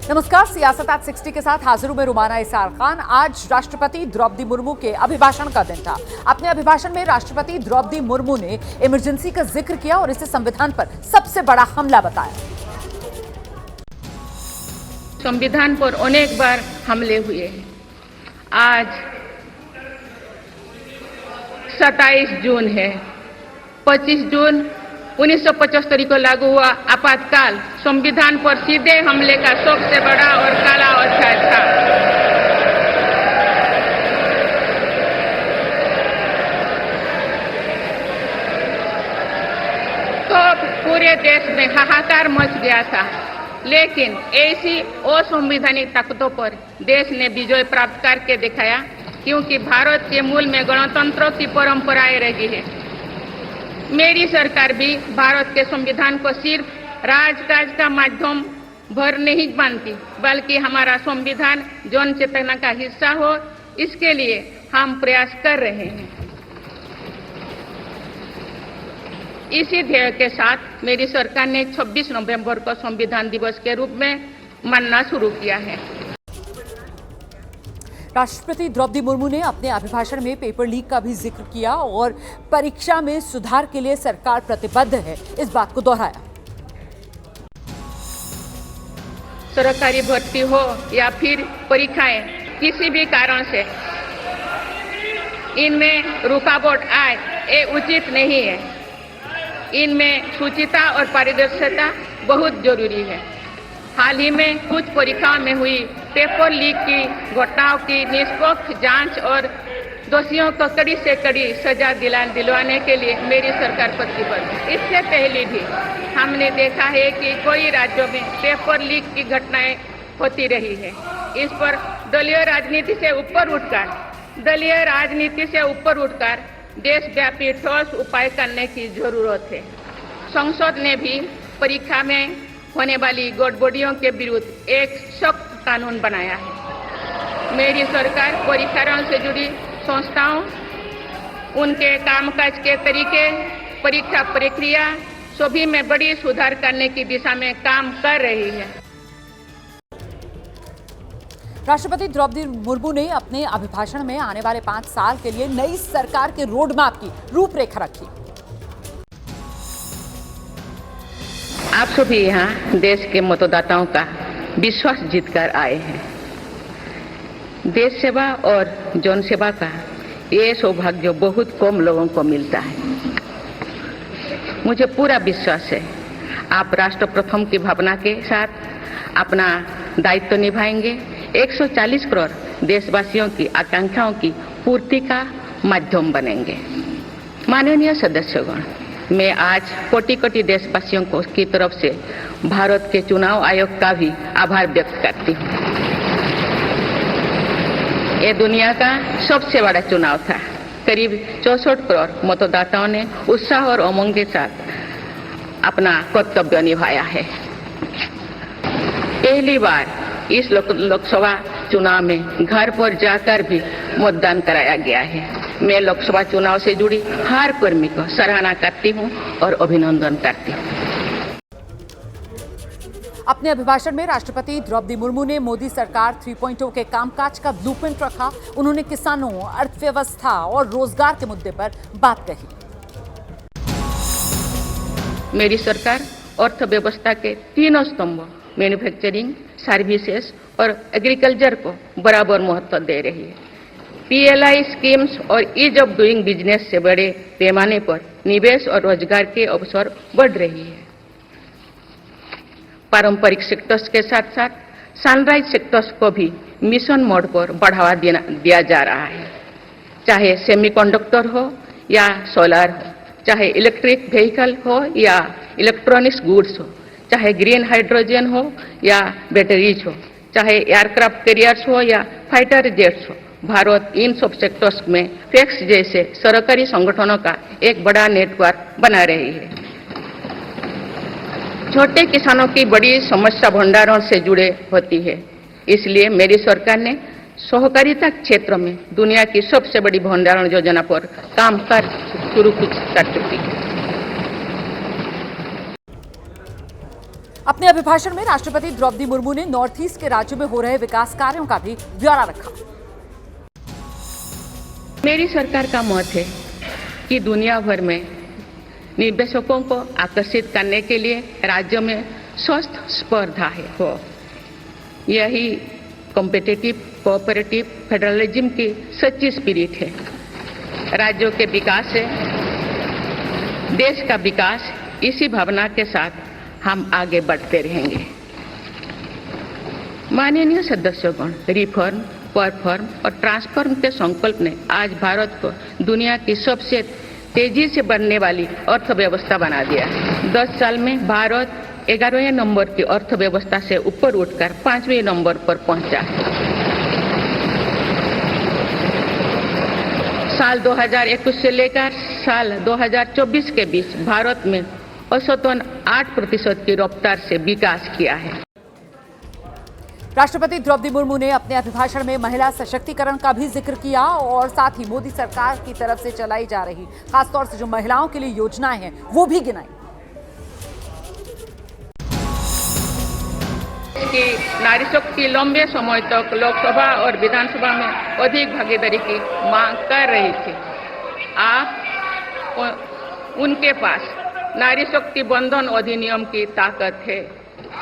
नमस्कार, सियासत आज 60 के साथ हाजिर हूं मैं रुमाना इसार खान। आज राष्ट्रपति द्रौपदी मुर्मू के अभिभाषण का दिन था। अपने अभिभाषण में राष्ट्रपति द्रौपदी मुर्मू ने इमरजेंसी का जिक्र किया और इसे संविधान पर सबसे बड़ा हमला बताया। संविधान पर अनेक बार हमले हुए हैं। आज 27 जून है। 25 जून 1975 को लागू हुआ आपातकाल संविधान पर सीधे हमले का सबसे बड़ा और काला अध्याय था। तो पूरे देश में हाहाकार मच गया था, लेकिन ऐसी असंवैधानिक ताकतों पर देश ने विजय प्राप्त करके दिखाया, क्योंकि भारत के मूल में गणतंत्र की परंपराएं रही है। मेरी सरकार भी भारत के संविधान को सिर्फ राजकाज का माध्यम भर नहीं मानती, बल्कि हमारा संविधान जन चेतना का हिस्सा हो, इसके लिए हम प्रयास कर रहे हैं। इसी ध्येय के साथ मेरी सरकार ने 26 नवंबर को संविधान दिवस के रूप में मानना शुरू किया है। राष्ट्रपति द्रौपदी मुर्मू ने अपने अभिभाषण में पेपर लीक का भी जिक्र किया और परीक्षा में सुधार के लिए सरकार प्रतिबद्ध है, इस बात को दोहराया। सरकारी भर्ती हो या फिर परीक्षाएं, किसी भी कारण से इनमें रुकावट आए, ये उचित नहीं है। इनमें शुचिता और पारदर्शिता बहुत जरूरी है। हाल ही में कुछ परीक्षाओं में हुई पेपर लीक की घटनाओं की निष्पक्ष जांच और दोषियों को कड़ी से कड़ी सजा दिलवाने के लिए मेरी सरकार प्रतिबद्ध है। इससे पहले भी हमने देखा है कि कई राज्यों में पेपर लीक की घटनाएं होती रही है। इस पर दलीय राजनीति से ऊपर उठकर देशव्यापी ठोस उपाय करने की जरूरत है। संसद ने भी परीक्षा में होने वाली गड़बड़ियों के विरुद्ध एक सख्त कानून बनाया है। मेरी सरकार परीक्षाओं से जुड़ी संस्थाओं, उनके कामकाज के तरीके, परीक्षा प्रक्रिया सभी में बड़ी सुधार करने की दिशा में काम कर रही है। राष्ट्रपति द्रौपदी मुर्मू ने अपने अभिभाषण में आने वाले 5 साल के लिए नई सरकार के रोडमैप की रूपरेखा रखी। आप सभी यहाँ देश के मतदाताओं का विश्वास जीतकर आए हैं। देश सेवा और जन सेवा का ये सौभाग्य बहुत कम लोगों को मिलता है। मुझे पूरा विश्वास है आप राष्ट्र प्रथम की भावना के साथ अपना दायित्व निभाएंगे। 140 करोड़ देशवासियों की आकांक्षाओं की पूर्ति का माध्यम बनेंगे। माननीय सदस्यगण, मैं आज कोटि देशवासियों को की तरफ से भारत के चुनाव आयोग का भी आभार व्यक्त करती हूँ। ये दुनिया का सबसे बड़ा चुनाव था। करीब 64 करोड़ मतदाताओं ने उत्साह और उमंग के साथ अपना कर्तव्य निभाया है। पहली बार इस लोकसभा चुनाव में घर पर जाकर भी मतदान कराया गया है। मैं लोकसभा चुनाव से जुड़ी हर कर्मी को सराहना करती हूं और अभिनंदन करती हूं। अपने अभिभाषण में राष्ट्रपति द्रौपदी मुर्मू ने मोदी सरकार 3.0 के कामकाज का ब्लूप्रिंट रखा। उन्होंने किसानों, अर्थव्यवस्था और रोजगार के मुद्दे पर बात कही। मेरी सरकार अर्थव्यवस्था के तीनों स्तंभों मैन्युफैक्चरिंग, सर्विसेज और एग्रीकल्चर को बराबर महत्व दे रही है। पीएलआई स्कीम्स और ईज ऑफ डूइंग बिजनेस से बड़े पैमाने पर निवेश और रोजगार के अवसर बढ़ रही है। पारंपरिक सेक्टर्स के साथ साथ सनराइज सेक्टर्स को भी मिशन मोड पर बढ़ावा दिया जा रहा है। चाहे सेमीकंडक्टर हो या सोलर हो, चाहे इलेक्ट्रिक व्हीकल हो या इलेक्ट्रॉनिक्स गुड्स हो, चाहे ग्रीन हाइड्रोजन हो या बैटरीज हो, चाहे एयरक्राफ्ट कैरियर्स हो या फाइटर जेट्स हो, भारत इन सब सेक्टर्स में फैक्स जैसे सरकारी संगठनों का एक बड़ा नेटवर्क बना रही है। छोटे किसानों की बड़ी समस्या भंडारण से जुड़े होती है, इसलिए मेरी सरकार ने सहकारिता क्षेत्र में दुनिया की सबसे बड़ी भंडारण योजना पर काम कर शुरू कर चुकी है। अपने अभिभाषण में राष्ट्रपति द्रौपदी मुर्मू ने नॉर्थ ईस्ट के राज्यों में हो रहे विकास कार्यों का भी ब्यौरा रखा। मेरी सरकार का मत है कि दुनिया भर में निवेशकों को आकर्षित करने के लिए राज्यों में स्वस्थ स्पर्धा हो। यही कॉम्पिटिटिव कोऑपरेटिव फेडरलिज्म की सच्ची स्पिरिट है। राज्यों के विकास से देश का विकास, इसी भावना के साथ हम आगे बढ़ते रहेंगे। माननीय सदस्यगण, रिफॉर्म, परफॉर्म और ट्रांसफॉर्म के संकल्प ने आज भारत को दुनिया की सबसे तेजी से बढ़ने वाली अर्थव्यवस्था बना दिया। 10 साल में भारत 11वें नंबर की अर्थव्यवस्था से ऊपर उठकर 5वें नंबर पर पहुंचा। साल 2021 से लेकर साल 2024 के बीच भारत में औसतन 8% की रफ्तार से विकास किया है। राष्ट्रपति द्रौपदी मुर्मू ने अपने अभिभाषण में महिला सशक्तिकरण का भी जिक्र किया और साथ ही मोदी सरकार की तरफ से चलाई जा रही खासतौर से जो महिलाओं के लिए योजनाएं हैं वो भी गिनाई। कि नारी शक्ति लंबे समय तक लोकसभा और विधानसभा में अधिक भागीदारी की मांग कर रही थी। आप उनके पास नारी शक्ति बंधन अधिनियम की ताकत है।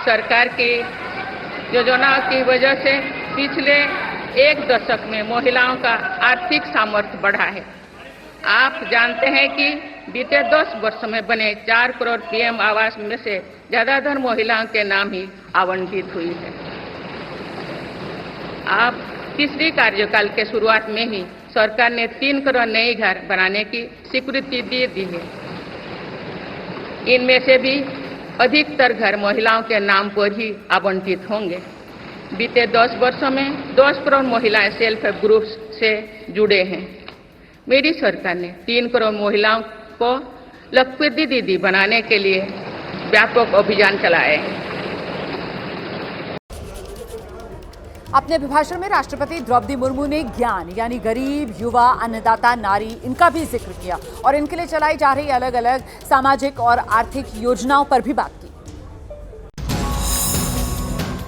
सरकार की योजनाओं की वजह से पिछले 1 दशक में महिलाओं का आर्थिक सामर्थ्य बढ़ा है। आप जानते हैं कि बीते 10 वर्ष में बने 4 करोड़ पीएम आवास में से ज्यादातर महिलाओं के नाम ही आवंटित हुई है। आप तीसरी कार्यकाल के शुरुआत में ही सरकार ने 3 करोड़ नए घर बनाने की स्वीकृति दे दी है। इनमें से भी अधिकतर घर महिलाओं के नाम पर ही आवंटित होंगे। बीते 10 वर्षों में 10 करोड़ महिलाएं सेल्फ हेल्प ग्रुप से जुड़े हैं। मेरी सरकार ने 3 करोड़ महिलाओं को लखपति दीदी बनाने के लिए व्यापक अभियान चलाए हैं। अपने अभिभाषण में राष्ट्रपति द्रौपदी मुर्मू ने ज्ञान यानी गरीब, युवा, अन्नदाता, नारी इनका भी जिक्र किया और इनके लिए चलाई जा रही अलग अलग सामाजिक और आर्थिक योजनाओं पर भी बात की।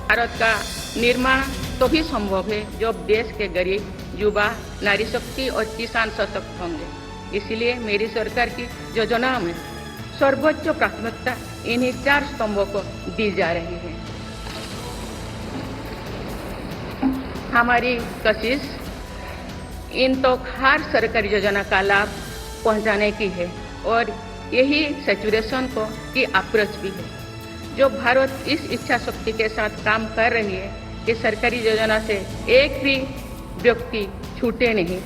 भारत का निर्माण तो भी संभव है जब देश के गरीब, युवा, नारी शक्ति और किसान सशक्त होंगे। इसलिए मेरी सरकार की योजनाओं में सर्वोच्च प्राथमिकता इन्हीं 4 स्तंभों को दी जा रही है। हमारी कोशिश इन तो हर सरकारी योजना का लाभ पहुंचाने की है और यही सैचुरेशन को की अप्रोच भी है। जो भारत इस इच्छा शक्ति के साथ काम कर रही है कि सरकारी योजना से एक भी व्यक्ति छूटे नहीं,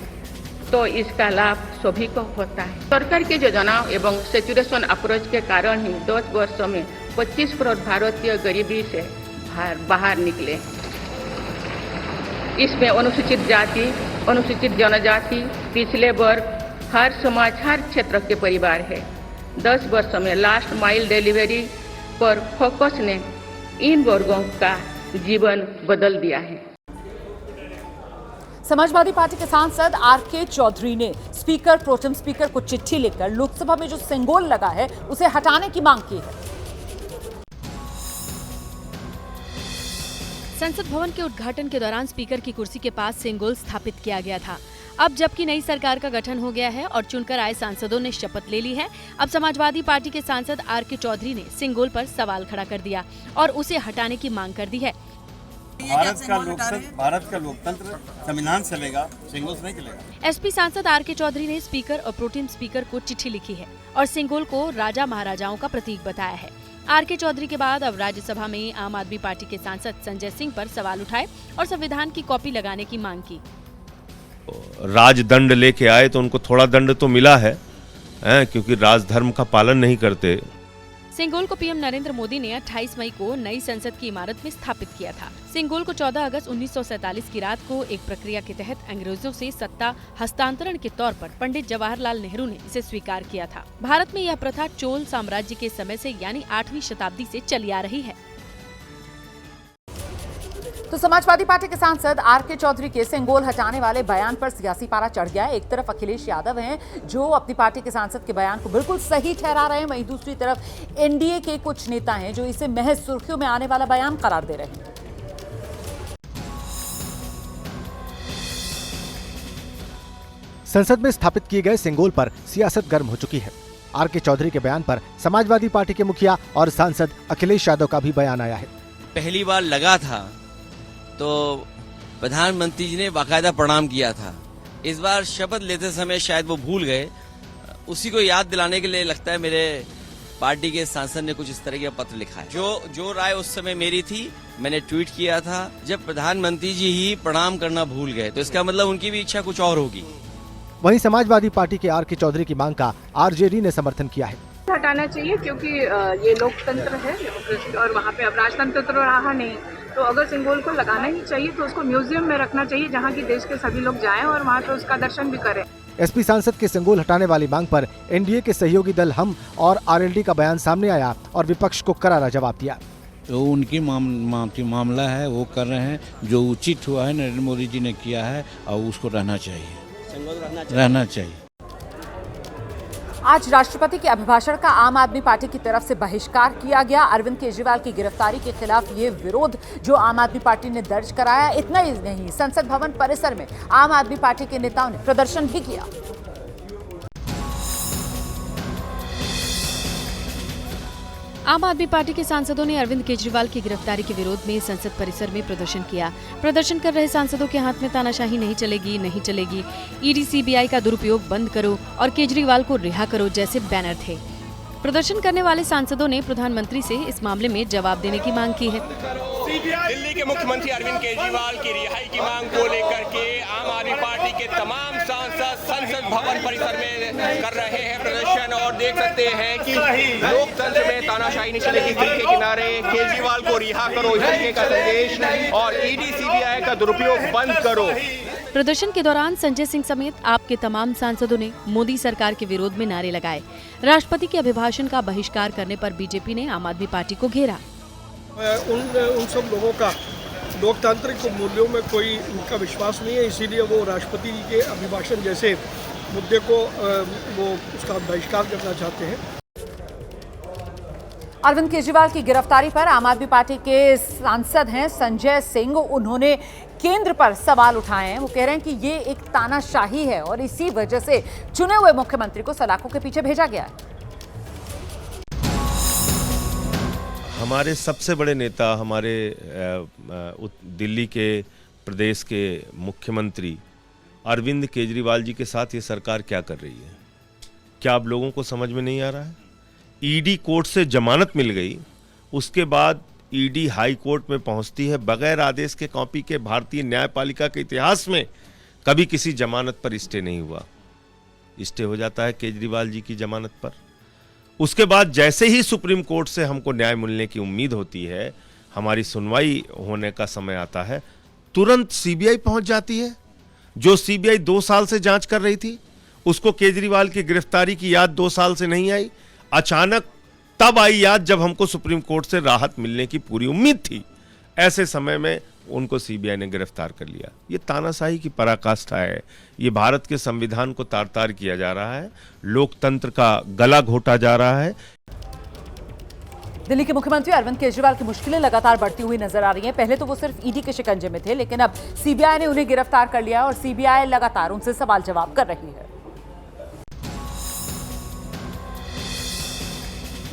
तो इसका लाभ सभी को होता है। सरकार की योजनाओं एवं सैचुरेशन अप्रोच के कारण ही 10 वर्षों में 25 करोड़ भारतीय गरीबी से बाहर निकले। इसमें अनुसूचित जाति, अनुसूचित जनजाति, पिछले वर्ग, हर समाज, हर क्षेत्र के परिवार है। 10 वर्षों में लास्ट माइल डिलीवरी पर फोकस ने इन वर्गों का जीवन बदल दिया है। समाजवादी पार्टी के सांसद आर.के. चौधरी ने स्पीकर, प्रोटेम स्पीकर को चिट्ठी लिखकर लोकसभा में जो सिंगोल लगा है उसे हटाने की मांग की है। संसद भवन के उद्घाटन के दौरान स्पीकर की कुर्सी के पास सिंगोल स्थापित किया गया था। अब जबकि नई सरकार का गठन हो गया है और चुनकर आए सांसदों ने शपथ ले ली है, अब समाजवादी पार्टी के सांसद आर.के. चौधरी ने सिंगोल पर सवाल खड़ा कर दिया और उसे हटाने की मांग कर दी है। भारत का लोकतंत्र संविधान चलेगा, सिंगोल नहीं चलेगा। एसपी सांसद आर.के. चौधरी ने स्पीकर और प्रोटेम स्पीकर को चिट्ठी लिखी है और सिंगोल को राजा महाराजाओं का प्रतीक बताया है। आर.के. चौधरी के बाद अब राज्यसभा में आम आदमी पार्टी के सांसद संजय सिंह पर सवाल उठाए और संविधान की कॉपी लगाने की मांग की। राजदंड लेके आए तो उनको थोड़ा दंड तो मिला है, क्योंकि राजधर्म का पालन नहीं करते। सिंगोल को पीएम नरेंद्र मोदी ने 28 मई को नई संसद की इमारत में स्थापित किया था। सिंगोल को 14 अगस्त 1947 की रात को एक प्रक्रिया के तहत अंग्रेजों से सत्ता हस्तांतरण के तौर पर पंडित जवाहरलाल नेहरू ने इसे स्वीकार किया था। भारत में यह प्रथा चोल साम्राज्य के समय से यानी 8वीं शताब्दी से चली आ रही है। तो समाजवादी पार्टी के सांसद आर.के. चौधरी के सिंगोल हटाने वाले बयान पर सियासी पारा चढ़ गया है। एक तरफ अखिलेश यादव हैं जो अपनी पार्टी के सांसद के बयान को बिल्कुल सही ठहरा रहे हैं, वहीं दूसरी तरफ एनडीए के कुछ नेता हैं जो इसे महज सुर्खियों में आने वाला बयान करार दे रहे हैं। संसद में स्थापित किए गए सिंगोल पर सियासत गर्म हो चुकी है। आर.के. चौधरी के बयान पर समाजवादी पार्टी के मुखिया और सांसद अखिलेश यादव का भी बयान आया है। पहली बार लगा था तो प्रधानमंत्री जी ने बाकायदा प्रणाम किया था। इस बार शपथ लेते समय शायद वो भूल गए। उसी को याद दिलाने के लिए लगता है मेरे पार्टी के सांसद ने कुछ इस तरह का पत्र लिखा है। जो राय उस समय मेरी थी, मैंने ट्वीट किया था। जब प्रधानमंत्री जी ही प्रणाम करना भूल गए तो इसका मतलब उनकी भी इच्छा कुछ और होगी। वहीं समाजवादी पार्टी के आर.के. चौधरी की मांग का आरजेडी ने समर्थन किया है। हटाना चाहिए क्योंकि ये लोकतंत्र है, डेमोक्रेसी, और वहाँ पे अब राजतंत्र तो रहा नहीं। तो अगर सिंगोल को लगाना ही चाहिए तो उसको म्यूजियम में रखना चाहिए जहाँ की देश के सभी लोग जाएं और वहाँ पे उसका दर्शन भी करें। एसपी सांसद के सिंगोल हटाने वाली मांग पर एनडीए के सहयोगी दल हम और आरएलडी का बयान सामने आया और विपक्ष को करारा जवाब दिया। तो उनकी मामला है, वो कर रहे हैं। जो उचित हुआ है नरेंद्र मोदी जी ने किया है और उसको रहना चाहिए। आज राष्ट्रपति के अभिभाषण का आम आदमी पार्टी की तरफ से बहिष्कार किया गया। अरविंद केजरीवाल की गिरफ्तारी के खिलाफ ये विरोध जो आम आदमी पार्टी ने दर्ज कराया, इतना ही नहीं, संसद भवन परिसर में आम आदमी पार्टी के नेताओं ने प्रदर्शन भी किया। आम आदमी पार्टी के सांसदों ने अरविंद केजरीवाल की गिरफ्तारी के विरोध में संसद परिसर में प्रदर्शन किया। प्रदर्शन कर रहे सांसदों के हाथ में तानाशाही नहीं चलेगी, ईडी सीबीआई का दुरुपयोग बंद करो और केजरीवाल को रिहा करो जैसे बैनर थे। प्रदर्शन करने वाले सांसदों ने प्रधानमंत्री से इस मामले में जवाब देने की मांग की है। दिल्ली के मुख्यमंत्री अरविंद केजरीवाल की रिहाई की मांग को लेकर के आम आदमी पार्टी के तमाम सांसद संसद भवन परिसर में कर रहे हैं प्रदर्शन, और देख सकते हैं कि लोकतंत्र में तानाशाही नहीं चलेगी के किनारे केजरीवाल को रिहा करो इस तरीके का संदेश, और ईडी सीबीआई का दुरुपयोग बंद करो। प्रदर्शन के दौरान संजय सिंह समेत आप के तमाम सांसदों ने मोदी सरकार के विरोध में नारे लगाए। राष्ट्रपति के अभिभाषण का बहिष्कार करने पर बीजेपी ने आम आदमी पार्टी को घेरा। उन सब लोगों का लोकतांत्रिक मूल्यों में कोई उनका विश्वास नहीं है, इसीलिए वो राष्ट्रपति के अभिभाषण जैसे मुद्दे को वो उसका बहिष्कार करना चाहते हैं। अरविंद केजरीवाल की गिरफ्तारी पर आम आदमी पार्टी के सांसद हैं संजय सिंह, उन्होंने केंद्र पर सवाल उठाए हैं। वो कह रहे हैं कि ये एक तानाशाही है और इसी वजह से चुने हुए मुख्यमंत्री को सलाखों के पीछे भेजा गया है। हमारे सबसे बड़े नेता, हमारे दिल्ली के प्रदेश के मुख्यमंत्री अरविंद केजरीवाल जी के साथ ये सरकार क्या कर रही है, क्या आप लोगों को समझ में नहीं आ रहा है? ईडी कोर्ट से जमानत मिल गई, उसके बाद ईडी हाई कोर्ट में पहुंचती है बगैर आदेश के कॉपी के। भारतीय न्यायपालिका के इतिहास में कभी किसी जमानत पर स्टे नहीं हुआ। स्टे हो जाता है केजरीवाल जी की जमानत पर। उसके बाद जैसे ही सुप्रीम कोर्ट से हमको न्याय मिलने की उम्मीद होती है, हमारी सुनवाई होने का समय आता है, तुरंत सीबीआई पहुंच जाती है। जो सीबीआई 2 साल से जांच कर रही थी, उसको केजरीवाल की गिरफ्तारी की याद 2 साल से नहीं आई। अचानक तब आई याद जब हमको सुप्रीम कोर्ट से राहत मिलने की पूरी उम्मीद थी। ऐसे समय में उनको सीबीआई ने गिरफ्तार कर लिया। ये तानाशाही की पराकाष्ठा है। ये भारत के संविधान को तार-तार किया जा रहा है, लोकतंत्र का गला घोटा जा रहा है। दिल्ली के मुख्यमंत्री अरविंद केजरीवाल की मुश्किलें लगातार बढ़ती हुई नजर आ रही हैं। पहले तो वो सिर्फ ईडी के शिकंजे में थे, लेकिन अब सीबीआई ने उन्हें गिरफ्तार कर लिया और सीबीआई लगातार उनसे सवाल जवाब कर रही है।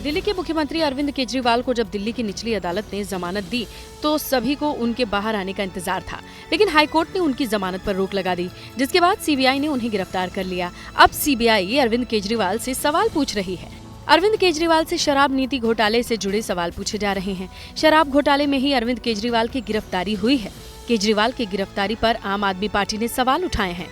दिल्ली के मुख्यमंत्री अरविंद केजरीवाल को जब दिल्ली की निचली अदालत ने जमानत दी तो सभी को उनके बाहर आने का इंतजार था, लेकिन हाईकोर्ट ने उनकी जमानत पर रोक लगा दी, जिसके बाद सीबीआई ने उन्हें गिरफ्तार कर लिया। अब सीबीआई अरविंद केजरीवाल से सवाल पूछ रही है। अरविंद केजरीवाल से शराब नीति घोटाले से जुड़े सवाल पूछे जा रहे हैं। शराब घोटाले में ही अरविंद केजरीवाल की गिरफ्तारी हुई है। केजरीवाल की गिरफ्तारी पर आम आदमी पार्टी ने सवाल उठाए हैं।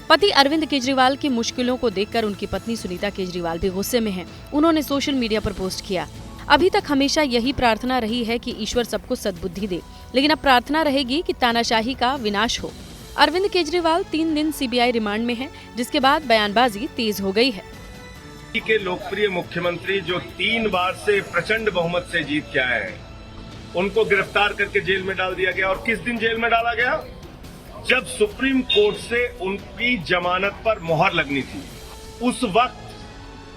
पति अरविंद केजरीवाल की मुश्किलों को देखकर उनकी पत्नी सुनीता केजरीवाल भी गुस्से में हैं। उन्होंने सोशल मीडिया पर पोस्ट किया, अभी तक हमेशा यही प्रार्थना रही है कि ईश्वर सबको सद्बुद्धि दे, लेकिन अब प्रार्थना रहेगी कि तानाशाही का विनाश हो। अरविंद केजरीवाल 3 दिन सीबीआई रिमांड में हैं, जिसके बाद बयानबाजी तेज हो गई है। के लोकप्रिय मुख्यमंत्री जो 3 बार से प्रचंड बहुमत से जीत के आए हैं, उनको गिरफ्तार करके जेल में डाल दिया गया। और किस दिन जेल में डाला गया? जब सुप्रीम कोर्ट से उनकी जमानत पर मुहर लगनी थी, उस वक्त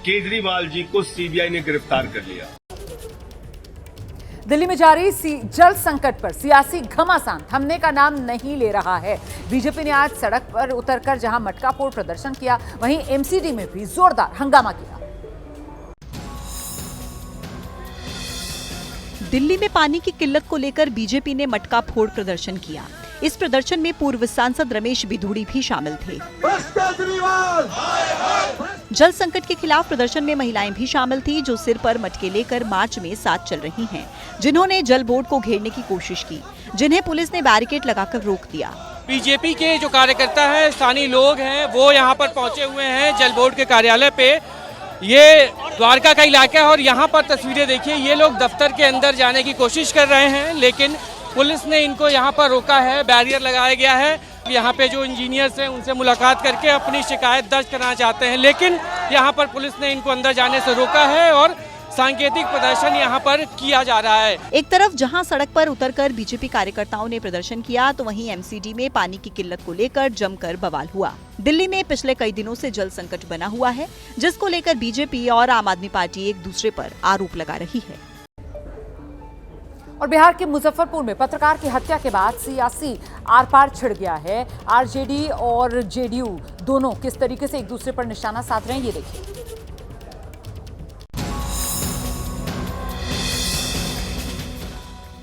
केजरीवाल जी को सीबीआई ने गिरफ्तार कर लिया। दिल्ली में जारी जल संकट पर सियासी घमासान थमने का नाम नहीं ले रहा है। बीजेपी ने आज सड़क पर उतरकर जहां मटका फोड़ प्रदर्शन किया, वहीं एमसीडी में भी जोरदार हंगामा किया। दिल्ली में पानी की किल्लत को लेकर बीजेपी ने मटका फोड़ प्रदर्शन किया। इस प्रदर्शन में पूर्व सांसद रमेश बिधूड़ी भी शामिल थे। जल संकट के खिलाफ प्रदर्शन में महिलाएं भी शामिल थी, जो सिर पर मटके लेकर मार्च में साथ चल रही हैं, जिन्होंने जल बोर्ड को घेरने की कोशिश की, जिन्हें पुलिस ने बैरिकेड लगाकर रोक दिया। बीजेपी के जो कार्यकर्ता हैं, स्थानीय लोग हैं, वो यहाँ पर पहुँचे हुए हैं जल बोर्ड के कार्यालय पे। ये द्वारका का इलाका है और यहाँ पर तस्वीरें देखिए, ये लोग दफ्तर के अंदर जाने की कोशिश कर रहे हैं, लेकिन पुलिस ने इनको यहाँ पर रोका है, बैरियर लगाया गया है। यहाँ पे जो इंजीनियर्स हैं उनसे मुलाकात करके अपनी शिकायत दर्ज करना चाहते हैं, लेकिन यहाँ पर पुलिस ने इनको अंदर जाने से रोका है और सांकेतिक प्रदर्शन यहाँ पर किया जा रहा है। एक तरफ जहां सड़क पर उतरकर बीजेपी कार्यकर्ताओं ने प्रदर्शन किया, तो वहीं एमसीडी में पानी की किल्लत को लेकर जमकर बवाल हुआ। दिल्ली में पिछले कई दिनों से जल संकट बना हुआ है, जिसको लेकर बीजेपी और आम आदमी पार्टी एक दूसरे पर आरोप लगा रही है। और बिहार के मुजफ्फरपुर में पत्रकार की हत्या के बाद सियासी आर पार छिड़ गया है। आरजेडी और जेडीयू दोनों किस तरीके से एक दूसरे पर निशाना साध रहे हैं, ये देखिए।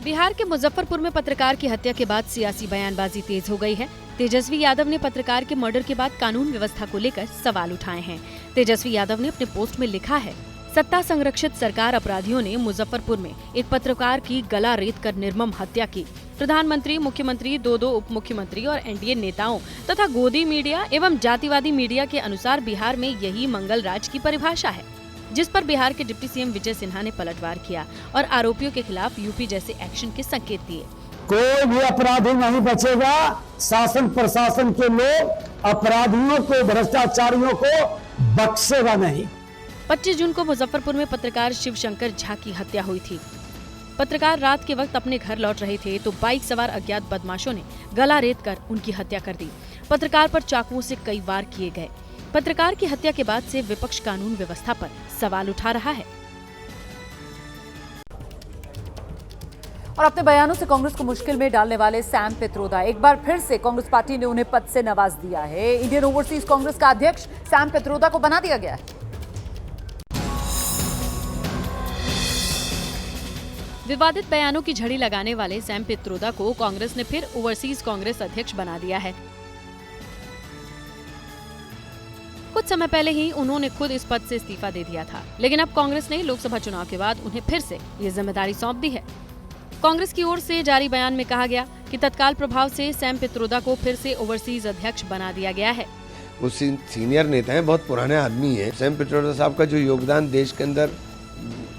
बिहार के मुजफ्फरपुर में पत्रकार की हत्या के बाद सियासी बयानबाजी तेज हो गई है। तेजस्वी यादव ने पत्रकार के मर्डर के बाद कानून व्यवस्था को लेकर सवाल उठाए हैं। तेजस्वी यादव ने अपने पोस्ट में लिखा है, सत्ता संरक्षित सरकार अपराधियों ने मुजफ्फरपुर में एक पत्रकार की गला रेत कर निर्मम हत्या की। प्रधानमंत्री, मुख्यमंत्री, दो उप मुख्यमंत्री और एनडीए नेताओं तथा गोदी मीडिया एवं जातिवादी मीडिया के अनुसार बिहार में यही मंगल राज की परिभाषा है, जिस पर बिहार के डिप्टी सीएम विजय सिन्हा ने पलटवार किया और आरोपियों के खिलाफ यूपी जैसे एक्शन के संकेत दिए। कोई भी अपराधी नहीं बचेगा। शासन प्रशासन के लोग अपराधियों को, भ्रष्टाचारियों को बख्शेगा नहीं। 25 जून को मुजफ्फरपुर में पत्रकार शिवशंकर झा की हत्या हुई थी। पत्रकार रात के वक्त अपने घर लौट रहे थे तो बाइक सवार अज्ञात बदमाशों ने गला रेत कर उनकी हत्या कर दी। पत्रकार पर चाकुओं से कई वार किए गए। पत्रकार की हत्या के बाद से विपक्ष कानून व्यवस्था पर सवाल उठा रहा है और अपने बयानों से कांग्रेस को मुश्किल में डालने वाले सैम पित्रोदा, एक बार फिर से कांग्रेस पार्टी ने उन्हें पद से नवाज दिया है। इंडियन ओवरसीज कांग्रेस का अध्यक्ष सैम पित्रोदा को बना दिया गया है। विवादित बयानों की झड़ी लगाने वाले सैम पित्रोदा को कांग्रेस ने फिर ओवरसीज कांग्रेस अध्यक्ष बना दिया है। कुछ समय पहले ही उन्होंने खुद इस पद से इस्तीफा दे दिया था, लेकिन अब कांग्रेस ने लोकसभा चुनाव के बाद उन्हें फिर से ये जिम्मेदारी सौंप दी है। कांग्रेस की ओर से जारी बयान में कहा गया कि तत्काल प्रभाव से सैम पित्रोदा को फिर से ओवरसीज अध्यक्ष बना दिया गया है। वो सीनियर नेता हैं, बहुत पुराने आदमी हैं। सैम पित्रोदा साहब का जो योगदान देश के अंदर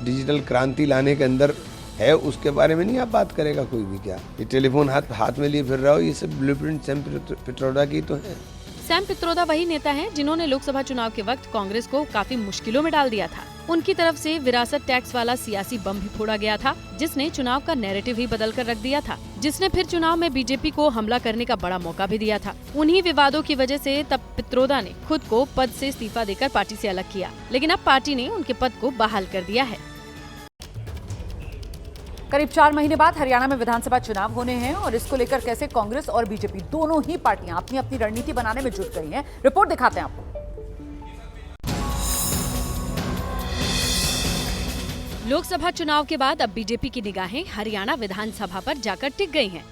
डिजिटल क्रांति लाने के अंदर है, उसके बारे में नहीं आप बात करेगा कोई भी। क्या ये टेलीफोन हाथ में लिए फिर रहा हो, ये सब ब्लूप्रिंट सैम पित्रोदा की तो है। सैम पित्रोदा वही नेता हैं जिन्होंने लोकसभा चुनाव के वक्त कांग्रेस को काफी मुश्किलों में डाल दिया था। उनकी तरफ से विरासत टैक्स वाला सियासी बम भी फोड़ा गया था, जिसने चुनाव का नैरेटिव ही बदल कर रख दिया था, जिसने फिर चुनाव में बीजेपी को हमला करने का बड़ा मौका भी दिया था। उन्हीं विवादों की वजह से तब पित्रोदा ने खुद को पद से इस्तीफा देकर पार्टी से अलग किया, लेकिन अब पार्टी ने उनके पद को बहाल कर दिया है। करीब 4 महीने बाद हरियाणा में विधानसभा चुनाव होने हैं और इसको लेकर कैसे कांग्रेस और बीजेपी दोनों ही पार्टियां अपनी अपनी रणनीति बनाने में जुट गई हैं। रिपोर्ट दिखाते हैं आपको। लोकसभा चुनाव के बाद अब बीजेपी की निगाहें हरियाणा विधानसभा पर जाकर टिक गई हैं।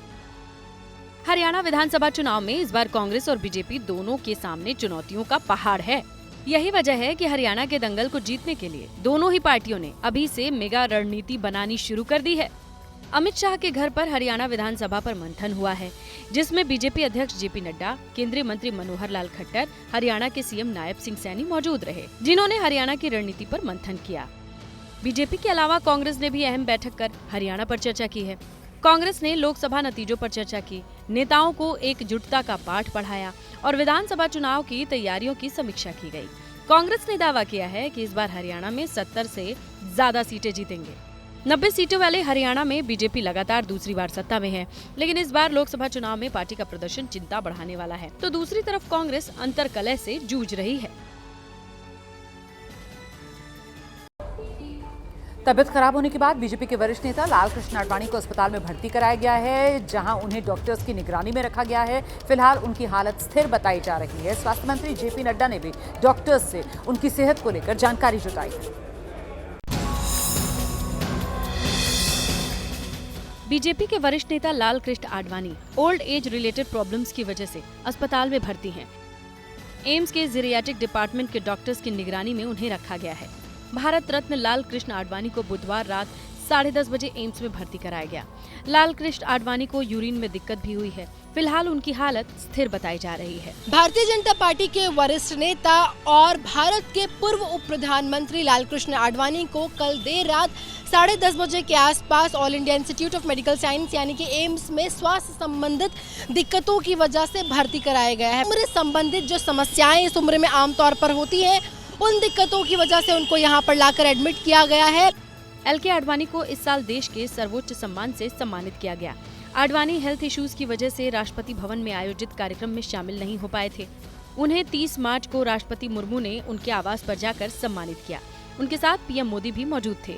हरियाणा विधानसभा चुनाव में इस बार कांग्रेस और बीजेपी दोनों के सामने चुनौतियों का पहाड़ है। यही वजह है कि हरियाणा के दंगल को जीतने के लिए दोनों ही पार्टियों ने अभी से मेगा रणनीति बनानी शुरू कर दी है। अमित शाह के घर पर हरियाणा विधानसभा पर मंथन हुआ है, जिसमें बीजेपी अध्यक्ष जेपी नड्डा, केंद्रीय मंत्री मनोहर लाल खट्टर, हरियाणा के सीएम नायब सिंह सैनी मौजूद रहे, जिन्होंने हरियाणा की रणनीति पर मंथन किया। बीजेपी के अलावा कांग्रेस ने भी अहम बैठक कर हरियाणा पर चर्चा की है। कांग्रेस ने लोकसभा नतीजों पर चर्चा की, नेताओं को एकजुटता का पाठ पढ़ाया और विधानसभा चुनाव की तैयारियों की समीक्षा की गई। कांग्रेस ने दावा किया है कि इस बार हरियाणा में 70 से ज्यादा सीटें जीतेंगे। 90 सीटों वाले हरियाणा में बीजेपी लगातार दूसरी बार सत्ता में है, लेकिन इस बार लोकसभा चुनाव में पार्टी का प्रदर्शन चिंता बढ़ाने वाला है। तो दूसरी तरफ कांग्रेस अंतर्कलह से जूझ रही है। तबियत खराब होने के बाद बीजेपी के वरिष्ठ नेता लाल कृष्ण आडवाणी को अस्पताल में भर्ती कराया गया है, जहां उन्हें डॉक्टर्स की निगरानी में रखा गया है। फिलहाल उनकी हालत स्थिर बताई जा रही है। स्वास्थ्य मंत्री जेपी नड्डा ने भी डॉक्टर्स से उनकी सेहत को लेकर जानकारी जुटाई है। बीजेपी के वरिष्ठ नेता Lal Krishna Advani old age related problems की वजह से अस्पताल में भर्ती हैं। एम्स के जीरियाट्रिक डिपार्टमेंट के डॉक्टर्स की निगरानी में उन्हें रखा गया है। भारत रत्न लाल कृष्ण आडवाणी को बुधवार रात 10:30 बजे एम्स में भर्ती कराया गया। लाल कृष्ण आडवाणी को यूरिन में दिक्कत भी हुई है। फिलहाल उनकी हालत स्थिर बताई जा रही है। भारतीय जनता पार्टी के वरिष्ठ नेता और भारत के पूर्व उप प्रधानमंत्री लालकृष्ण आडवाणी को कल देर रात 10:30 बजे के आसपास all India institute of medical science यानी कि एम्स में स्वास्थ्य संबंधित दिक्कतों की वजह से भर्ती कराया गया है। उम्र संबंधित जो समस्याएं इस उम्र में आमतौर पर होती हैं, उन दिक्कतों की वजह से उनको यहाँ पर लाकर एडमिट किया गया है। एलके आडवाणी को इस साल देश के सर्वोच्च सम्मान से सम्मानित किया गया। आडवाणी हेल्थ इश्यूज की वजह से राष्ट्रपति भवन में आयोजित कार्यक्रम में शामिल नहीं हो पाए थे। उन्हें 30 मार्च को राष्ट्रपति मुर्मू ने उनके आवास पर जाकर सम्मानित किया। उनके साथ पीएम मोदी भी मौजूद थे।